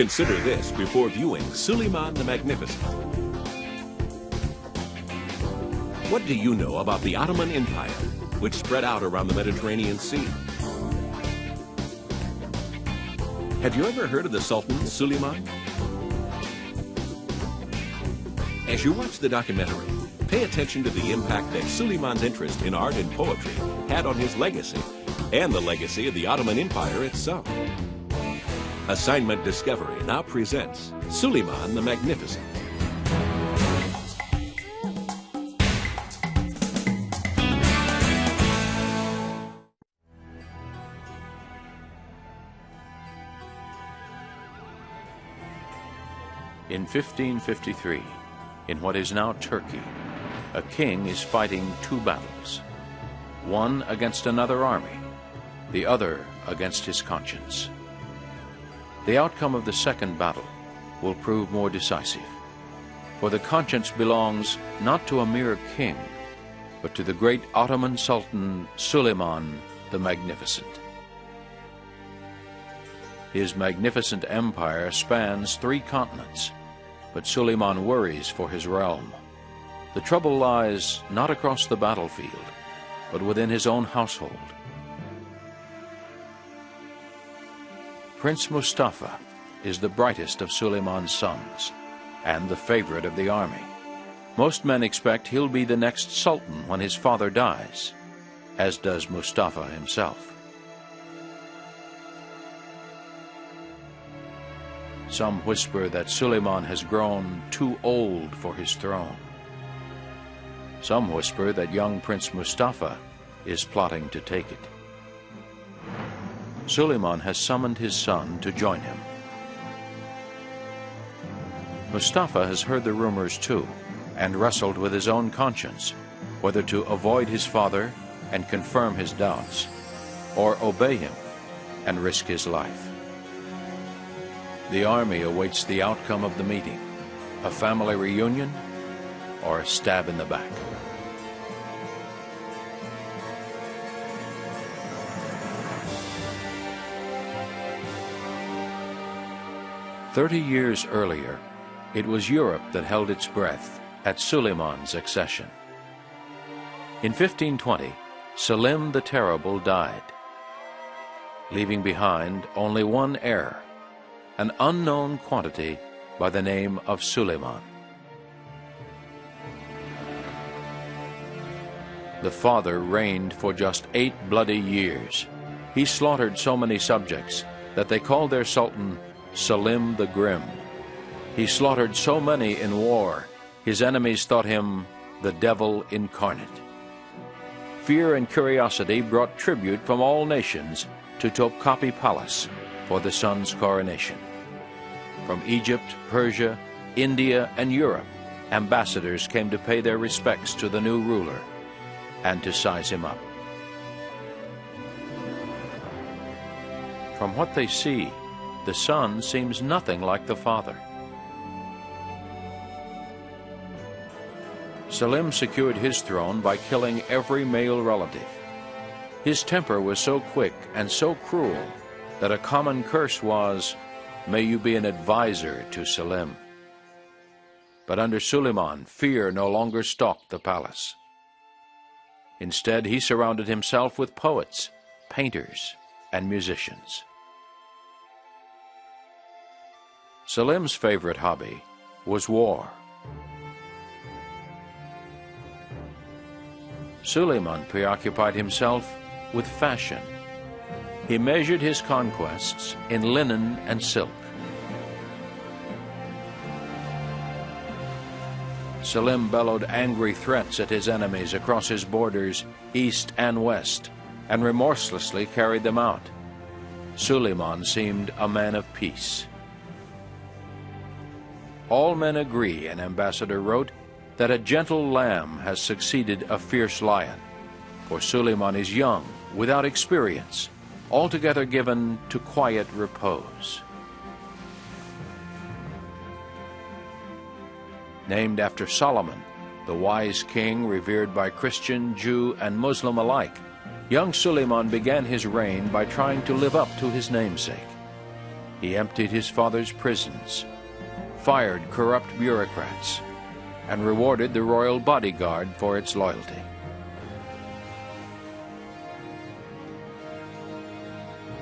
Consider this before viewing Suleiman the Magnificent. What do you know about the Ottoman Empire, which spread out around the Mediterranean Sea? Have you ever heard of the Sultan Suleiman? As you watch the documentary, pay attention to the impact that Suleiman's interest in art and poetry had on his legacy and the legacy of the Ottoman Empire itself. Assignment Discovery now presents Suleiman the Magnificent. In 1553, in what is now Turkey, a king is fighting two battles, one against another army, the other against his conscience. The outcome of the second battle will prove more decisive, for the conscience belongs not to a mere king, but to the great Ottoman Sultan Suleiman the Magnificent. His magnificent empire spans 3 continents, but Suleiman worries for his realm. The trouble lies not across the battlefield, but within his own household. Prince Mustafa is the brightest of Suleiman's sons, and the favorite of the army. Most men expect he'll be the next sultan when his father dies, as does Mustafa himself. Some whisper that Suleiman has grown too old for his throne. Some whisper that young Prince Mustafa is plotting to take it. Suleiman has summoned his son to join him. Mustafa has heard the rumors too, and wrestled with his own conscience, whether to avoid his father and confirm his doubts, or obey him and risk his life. The army awaits the outcome of the meeting, a family reunion or a stab in the back. "30 years earlier, it was Europe that held its breath at Suleiman's accession. In 1520, Selim the Terrible died, leaving behind only one heir, an unknown quantity by the name of Suleiman. The father reigned for just 8 bloody years. He slaughtered so many subjects that they called their sultan Selim the Grim. He slaughtered so many in war, his enemies thought him the devil incarnate. Fear and curiosity brought tribute from all nations to Topkapi Palace for the son's coronation. From Egypt, Persia, India, and Europe, ambassadors came to pay their respects to the new ruler and to size him up. From what they see, the son seems nothing like the father. Selim secured his throne by killing every male relative. His temper was so quick and so cruel that a common curse was, "May you be an advisor to Selim." But under Suleiman, fear no longer stalked the palace. Instead, he surrounded himself with poets, painters, and musicians. Selim's favorite hobby was war. Suleiman preoccupied himself with fashion. He measured his conquests in linen and silk. Selim bellowed angry threats at his enemies across his borders, east and west, and remorselessly carried them out. Suleiman seemed a man of peace. All men agree, an ambassador wrote, that a gentle lamb has succeeded a fierce lion, for Suleiman is young, without experience, altogether given to quiet repose. Named after Solomon, the wise king revered by Christian, Jew, and Muslim alike, young Suleiman began his reign by trying to live up to his namesake. He emptied his father's prisons, fired corrupt bureaucrats, and rewarded the royal bodyguard for its loyalty.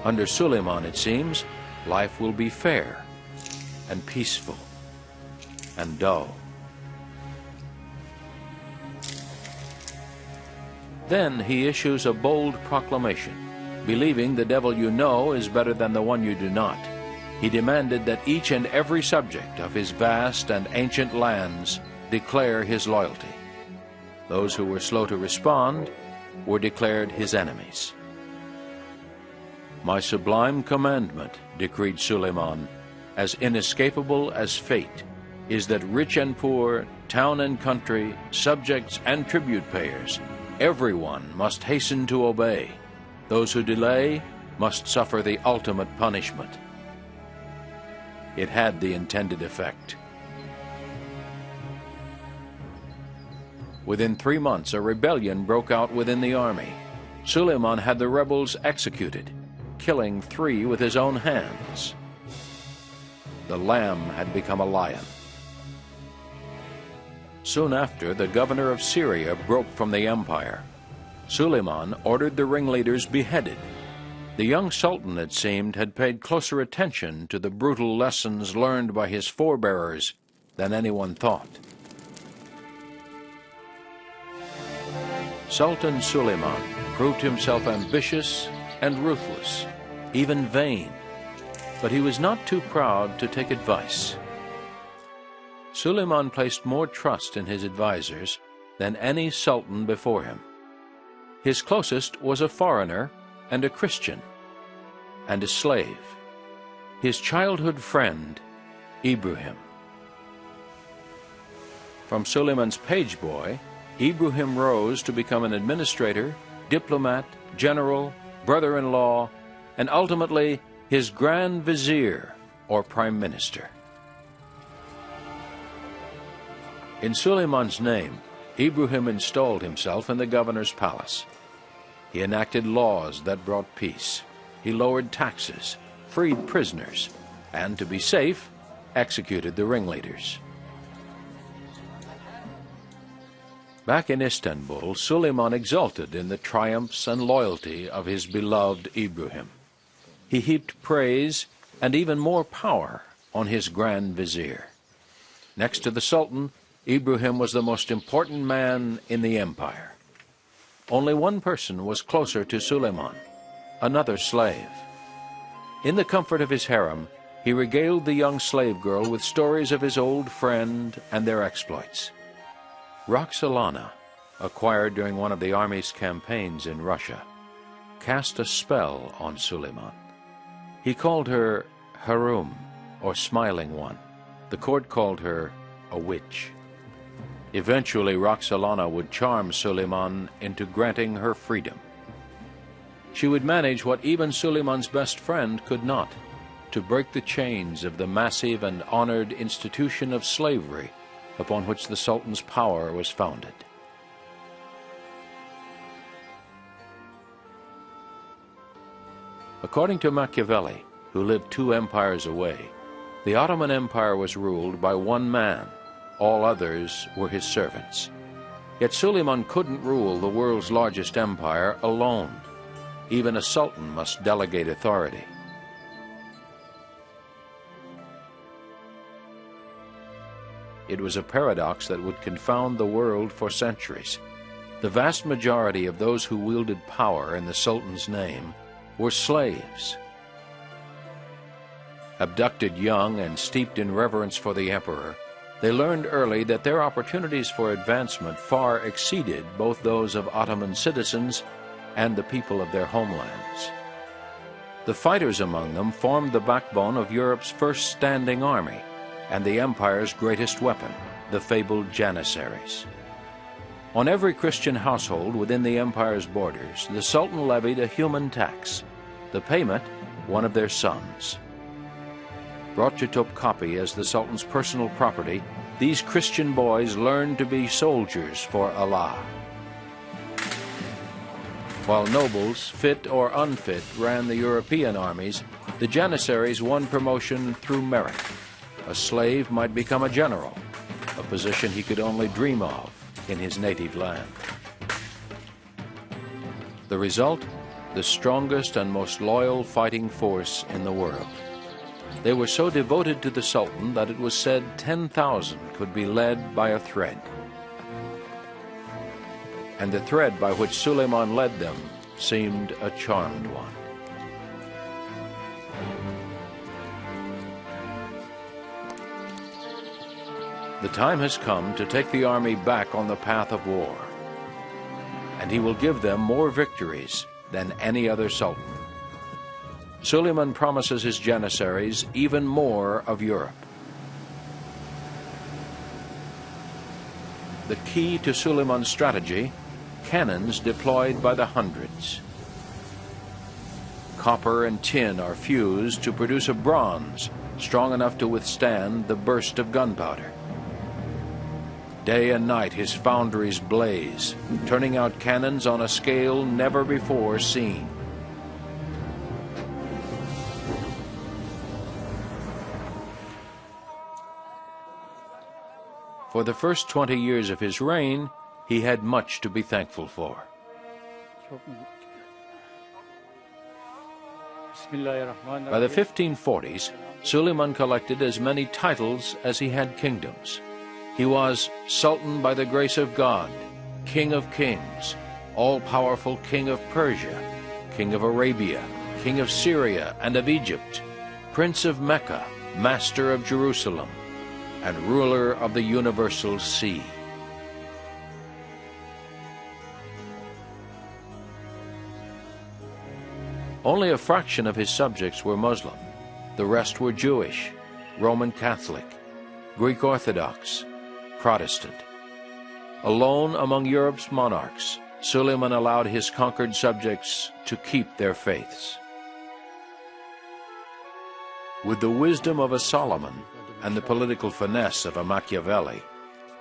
Under Suleiman, it seems, life will be fair and peaceful and dull. Then he issues a bold proclamation, believing the devil you know is better than the one you do not. He demanded that each and every subject of his vast and ancient lands declare his loyalty. Those who were slow to respond were declared his enemies. My sublime commandment, decreed Suleiman, as inescapable as fate, is that rich and poor, town and country, subjects and tribute payers, everyone must hasten to obey. Those who delay must suffer the ultimate punishment. It had the intended effect. Within 3 months, a rebellion broke out within the army. Suleiman had the rebels executed, killing 3 with his own hands. The lamb had become a lion. Soon after, the governor of Syria broke from the empire. Suleiman ordered the ringleaders beheaded. The young sultan, it seemed, had paid closer attention to the brutal lessons learned by his forebears than anyone thought. Sultan Suleiman proved himself ambitious and ruthless, even vain, but he was not too proud to take advice. Suleiman placed more trust in his advisers than any sultan before him. His closest was a foreigner and a Christian, and a slave, his childhood friend, Ibrahim. From Suleiman's page boy, Ibrahim rose to become an administrator, diplomat, general, brother-in-law, and ultimately his grand vizier or prime minister. In Suleiman's name, Ibrahim installed himself in the governor's palace. He enacted laws that brought peace. He lowered taxes, freed prisoners, and, to be safe, executed the ringleaders. Back in Istanbul, Suleiman exulted in the triumphs and loyalty of his beloved Ibrahim. He heaped praise and even more power on his grand vizier. Next to the Sultan, Ibrahim was the most important man in the empire. Only one person was closer to Suleiman, another slave. In the comfort of his harem, he regaled the young slave girl with stories of his old friend and their exploits. Roxolana, acquired during one of the army's campaigns in Russia, cast a spell on Suleiman. He called her Harum, or Smiling One. The court called her a witch. Eventually, Roxolana would charm Suleiman into granting her freedom. She would manage what even Suleiman's best friend could not, to break the chains of the massive and honored institution of slavery upon which the Sultan's power was founded. According to Machiavelli, who lived 2 empires away, the Ottoman Empire was ruled by one man. All others were his servants. Yet Suleiman couldn't rule the world's largest empire alone. Even a sultan must delegate authority. It was a paradox that would confound the world for centuries. The vast majority of those who wielded power in the Sultan's name were slaves. Abducted young and steeped in reverence for the emperor, they learned early that their opportunities for advancement far exceeded both those of Ottoman citizens and the people of their homelands. The fighters among them formed the backbone of Europe's first standing army and the empire's greatest weapon, the fabled Janissaries. On every Christian household within the empire's borders, the Sultan levied a human tax, the payment one of their sons. Brought to Topkapi as the Sultan's personal property, these Christian boys learned to be soldiers for Allah. While nobles, fit or unfit, ran the European armies, The Janissaries won promotion through merit. A slave might become a general, a position he could only dream of in his native land. The result? The strongest and most loyal fighting force in the world. They were so devoted to the Sultan that it was said 10,000 could be led by a thread. And the thread by which Suleiman led them seemed a charmed one. The time has come to take the army back on the path of war, and he will give them more victories than any other sultan. Suleiman promises his Janissaries even more of Europe. The key to Suleiman's strategy: cannons deployed by the hundreds. Copper and tin are fused to produce a bronze strong enough to withstand the burst of gunpowder. Day and night his foundries blaze, turning out cannons on a scale never before seen. For the first 20 years of his reign, he had much to be thankful for. By the 1540s, Suleiman collected as many titles as he had kingdoms. He was Sultan by the grace of God, King of Kings, all-powerful King of Persia, King of Arabia, King of Syria and of Egypt, Prince of Mecca, Master of Jerusalem, and ruler of the universal sea. Only a fraction of his subjects were Muslim. The rest were Jewish, Roman Catholic, Greek Orthodox, Protestant. Alone among Europe's monarchs, Suleiman allowed his conquered subjects to keep their faiths. With the wisdom of a Solomon and the political finesse of a Machiavelli,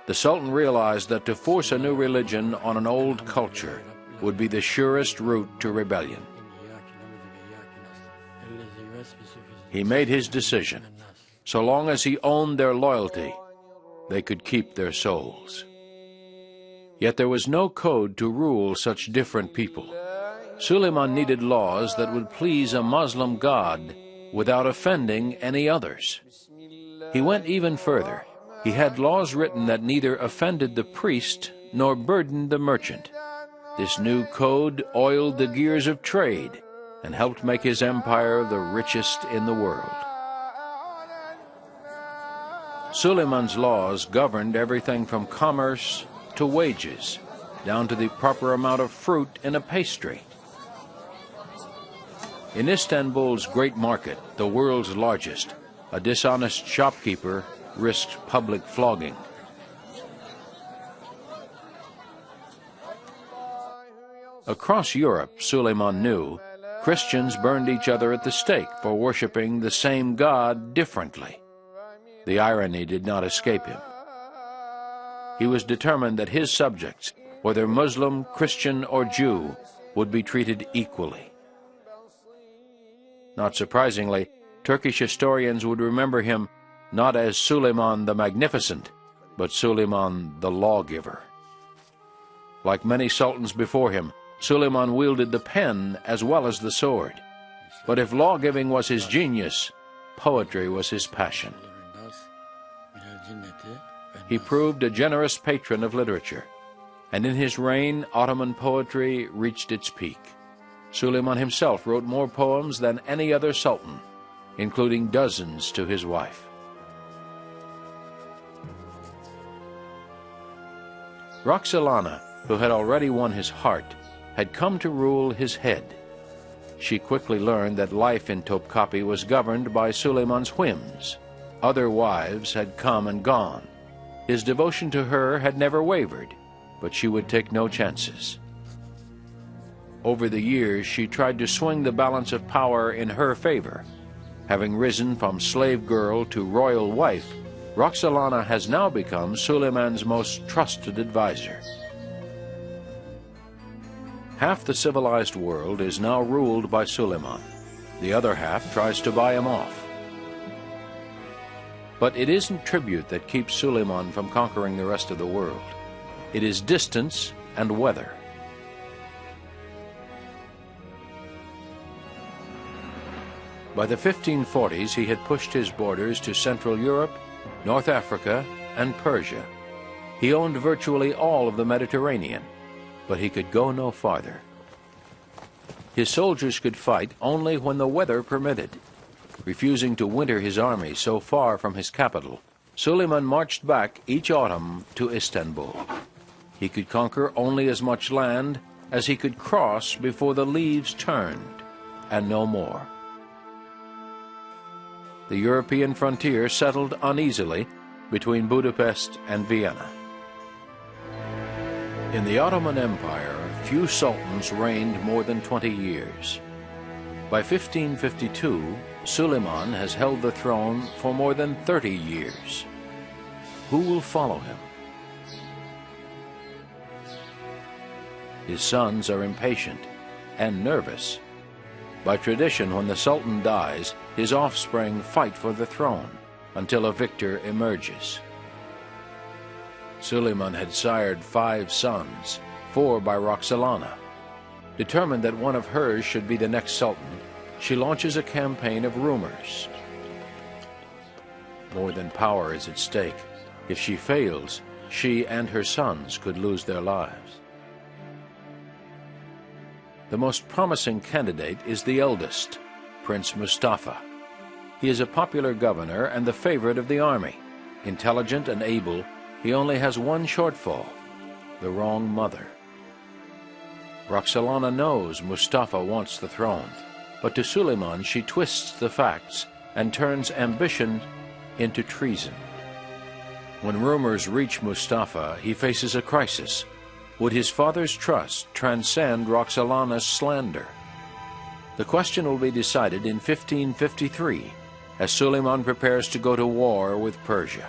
the Sultan realized that to force a new religion on an old culture would be the surest route to rebellion. He made his decision. So long as he owned their loyalty, they could keep their souls. Yet there was no code to rule such different people. Suleiman needed laws that would please a Muslim god without offending any others. He went even further. He had laws written that neither offended the priest nor burdened the merchant. This new code oiled the gears of trade and helped make his empire the richest in the world. Suleiman's laws governed everything from commerce to wages, down to the proper amount of fruit in a pastry. In Istanbul's great market, the world's largest, a dishonest shopkeeper risked public flogging. Across Europe, Suleiman knew, Christians burned each other at the stake for worshiping the same God differently. The irony did not escape him. He was determined that his subjects, whether Muslim, Christian, or Jew, would be treated equally. Not surprisingly, Turkish historians would remember him not as Suleiman the Magnificent, but Suleiman the lawgiver. Like many sultans before him, Suleiman wielded the pen as well as the sword. But if law-giving was his genius, poetry was his passion. He proved a generous patron of literature, and in his reign Ottoman poetry reached its peak. Suleiman himself wrote more poems than any other sultan, including dozens to his wife. Roxolana, who had already won his heart, had come to rule his head. She quickly learned that life in Topkapi was governed by Suleiman's whims. Other wives had come and gone. His devotion to her had never wavered, but she would take no chances. Over the years, she tried to swing the balance of power in her favor. Having risen from slave girl to royal wife, Roxolana has now become Suleiman's most trusted advisor. Half the civilized world is now ruled by Suleiman. The other half tries to buy him off. But it isn't tribute that keeps Suleiman from conquering the rest of the world. It is distance and weather. By the 1540s, he had pushed his borders to Central Europe, North Africa, and Persia. He owned virtually all of the Mediterranean, but he could go no farther. His soldiers could fight only when the weather permitted. Refusing to winter his army so far from his capital, Suleiman marched back each autumn to Istanbul. He could conquer only as much land as he could cross before the leaves turned, and no more. The European frontier settled uneasily between Budapest and Vienna. In the Ottoman Empire, few sultans reigned more than 20 years. By 1552, Suleiman has held the throne for more than 30 years. Who will follow him? His sons are impatient and nervous. By tradition, when the Sultan dies, his offspring fight for the throne until a victor emerges. Suleiman had sired 5 sons, 4 by Roxolana. Determined that one of hers should be the next Sultan, she launches a campaign of rumors. More than power is at stake. If she fails, she and her sons could lose their lives. The most promising candidate is the eldest, Prince Mustafa. He is a popular governor and the favorite of the army. Intelligent and able, he only has one shortfall: the wrong mother. Roxolana knows Mustafa wants the throne, but to Suleiman she twists the facts and turns ambition into treason. When rumors reach Mustafa, he faces a crisis. Would his father's trust transcend Roxolana's slander? The question will be decided in 1553, as Suleiman prepares to go to war with Persia.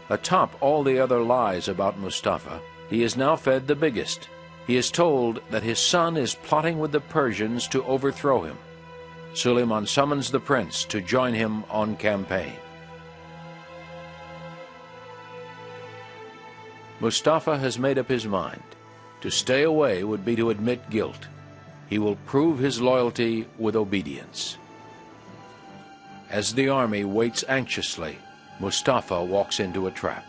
Atop all the other lies about Mustafa, he is now fed the biggest. He is told that his son is plotting with the Persians to overthrow him. Suleiman summons the prince to join him on campaign. Mustafa has made up his mind. To stay away would be to admit guilt. He will prove his loyalty with obedience. As the army waits anxiously, Mustafa walks into a trap.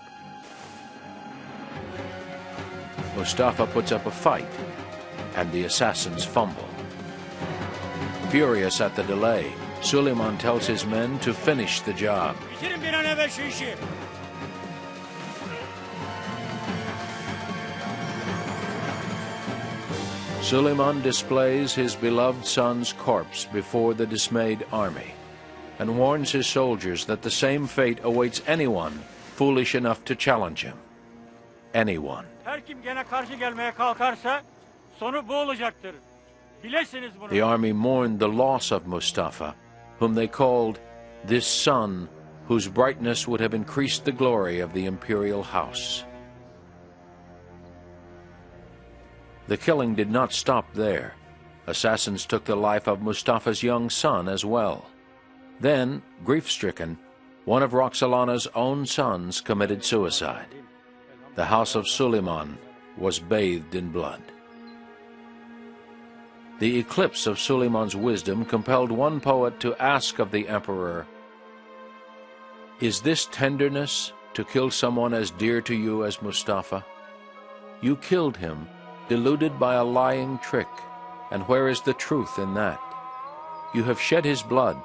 Mustafa puts up a fight, and the assassins fumble. Furious at the delay, Suleiman tells his men to finish the job. Suleiman displays his beloved son's corpse before the dismayed army and warns his soldiers that the same fate awaits anyone foolish enough to challenge him. Anyone. The army mourned the loss of Mustafa, whom they called this sun whose brightness would have increased the glory of the imperial house. The killing did not stop there. Assassins took the life of Mustafa's young son as well. Then, grief-stricken, one of Roxolana's own sons committed suicide. The house of Suleiman was bathed in blood. The eclipse of Suleiman's wisdom compelled one poet to ask of the emperor, "Is this tenderness to kill someone as dear to you as Mustafa? You killed him, deluded by a lying trick, and where is the truth in that? You have shed his blood.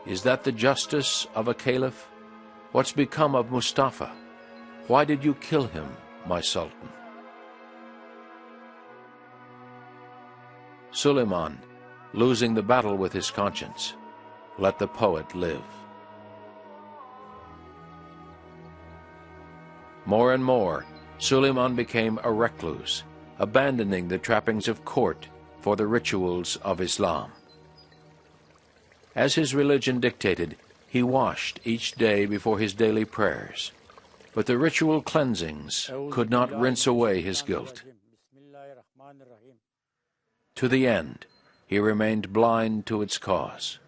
Is that the justice of a caliph? What's become of Mustafa? Why did you kill him, my sultan?" Suleiman, losing the battle with his conscience, let the poet live. More and more, Suleiman became a recluse, abandoning the trappings of court for the rituals of Islam. As his religion dictated, he washed each day before his daily prayers, but the ritual cleansings could not rinse away his guilt. To the end, he remained blind to its cause.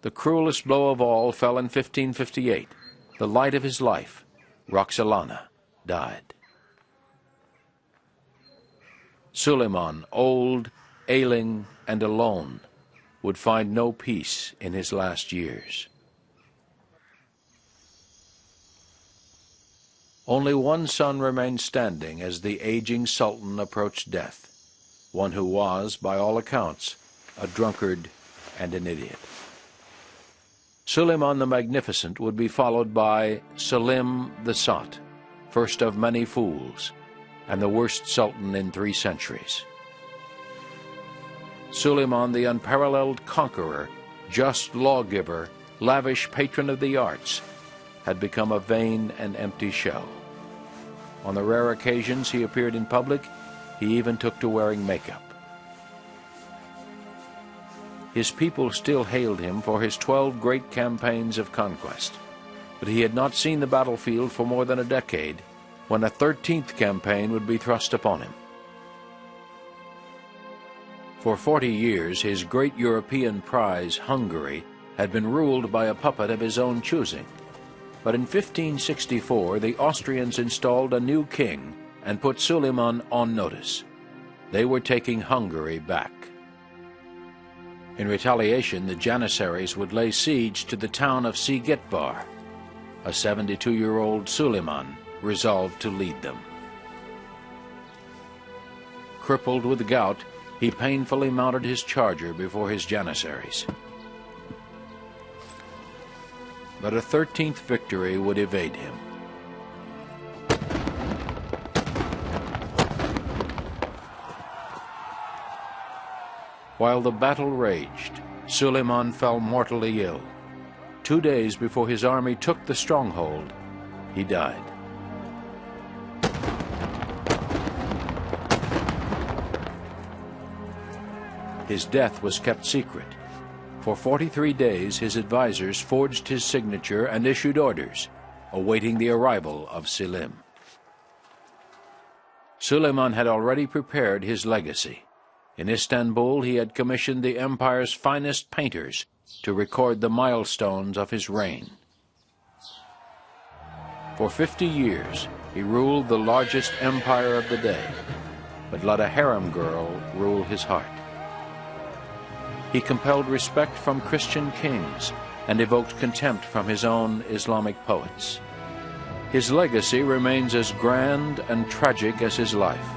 The cruelest blow of all fell in 1558. The light of his life, Roxolana, died. Suleiman, old, ailing, and alone, would find no peace in his last years. Only one son remained standing as the aging sultan approached death, one who was, by all accounts, a drunkard and an idiot. Suleiman the Magnificent would be followed by Selim the Sot, first of many fools, and the worst sultan in 3 centuries. Suleiman the unparalleled conqueror, just lawgiver, lavish patron of the arts, had become a vain and empty shell. On the rare occasions he appeared in public, he even took to wearing makeup. His people still hailed him for his 12 great campaigns of conquest, but he had not seen the battlefield for more than a decade when a 13th campaign would be thrust upon him. For 40 years, his great European prize, Hungary, had been ruled by a puppet of his own choosing. But in 1564, the Austrians installed a new king and put Suleiman on notice. They were taking Hungary back. In retaliation, the Janissaries would lay siege to the town of Sigitvar. A 72-year-old Suleiman resolved to lead them. Crippled with gout, he painfully mounted his charger before his Janissaries. But a 13th victory would evade him. While the battle raged, Suleiman fell mortally ill. 2 days before his army took the stronghold, he died. His death was kept secret. For 43 days, his advisors forged his signature and issued orders, awaiting the arrival of Selim. Suleiman had already prepared his legacy. In Istanbul, he had commissioned the empire's finest painters to record the milestones of his reign. For 50 years, he ruled the largest empire of the day, but let a harem girl rule his heart. He compelled respect from Christian kings and evoked contempt from his own Islamic poets. His legacy remains as grand and tragic as his life.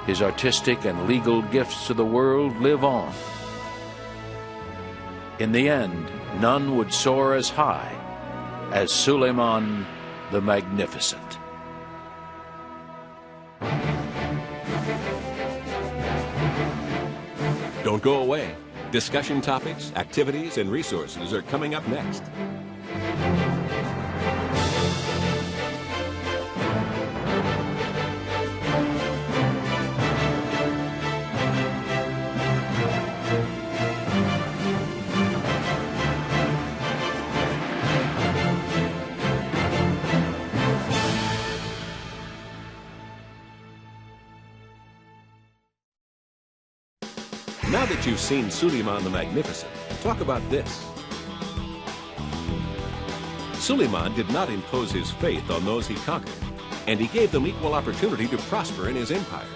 His artistic and legal gifts to the world live on. In the end, none would soar as high as Suleiman the Magnificent. Don't go away. Discussion topics, activities, and resources are coming up next. Now that you've seen Suleiman the Magnificent, talk about this. Suleiman did not impose his faith on those he conquered, and he gave them equal opportunity to prosper in his empire.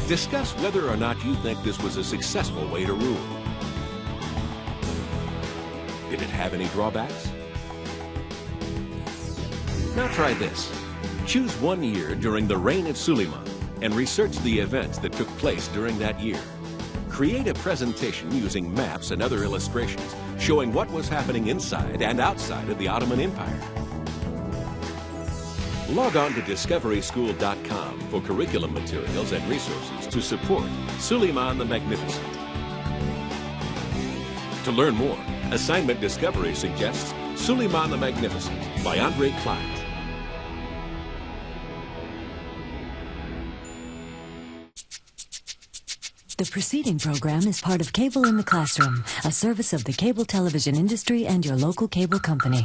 Discuss whether or not you think this was a successful way to rule. Did it have any drawbacks? Now try this. Choose 1 year during the reign of Suleiman and research the events that took place during that year. Create a presentation using maps and other illustrations showing what was happening inside and outside of the Ottoman Empire. Log on to discoveryschool.com for curriculum materials and resources to support Suleiman the Magnificent. To learn more, Assignment Discovery suggests Suleiman the Magnificent by Andre Klein. The preceding program is part of Cable in the Classroom, a service of the cable television industry and your local cable company.